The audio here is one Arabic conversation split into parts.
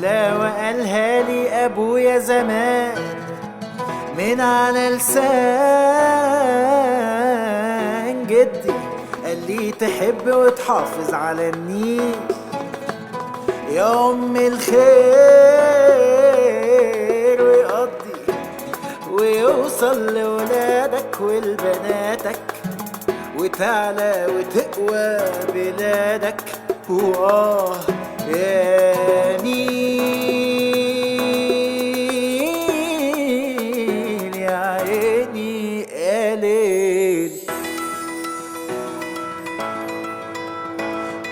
لا وقالها لي ابويا زمان من على لسان جدي، قال لي تحب وتحافظ على النيل يا ام الخير، ويقضي ويوصل لولادك ولبناتك، وتعلى وتقوى بلادك. وآه يا نيل يا عيني يا ليل.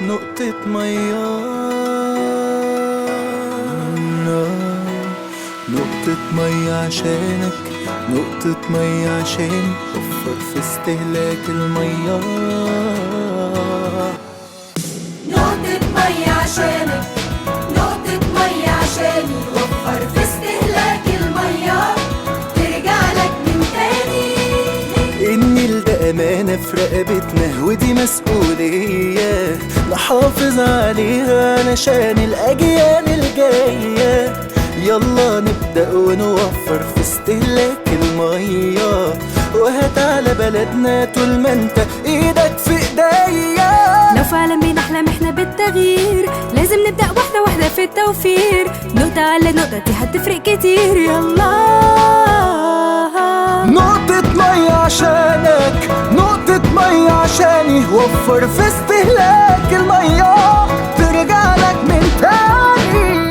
نقطة مية، نقطة مية عشانك، نقطة مية عشان وفر في استهلاك المية. نقطة مية عشانك، نقطة مية عشاني، وفر في استهلاك المية ترجع لك من تاني. النيل ده أمانة في رقبتنا ودي مسؤولية نحافظ عليها علشان الأجيال الجاية. يلا نبدأ ونوفر في استهلاك المية، وهات على بلدنا طول ما انت ايدك في ايديا. لو فعلا بنحلم احنا بالتغيير لازم نبدأ واحدة واحدة في التوفير، نقطة على نقطة دي هتفرق كتير. يلا نقطة مية عشانك، نقطة مية عشاني، وفر في استهلاك المية ترجع لك من تاني.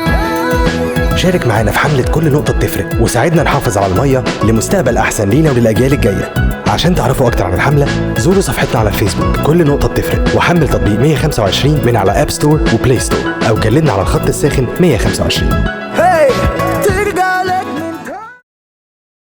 شارك معانا في حملة كل نقطة بتفرق، وساعدنا نحافظ على المية لمستقبل أحسن لينا وللأجيال الجاية. عشان تعرفوا أكتر عن الحملة زوروا صفحتنا على الفيسبوك كل نقطة بتفرق، وحمل تطبيق 125 من على أب ستور وبلاي ستور، أو كلمنا على الخط الساخن 125.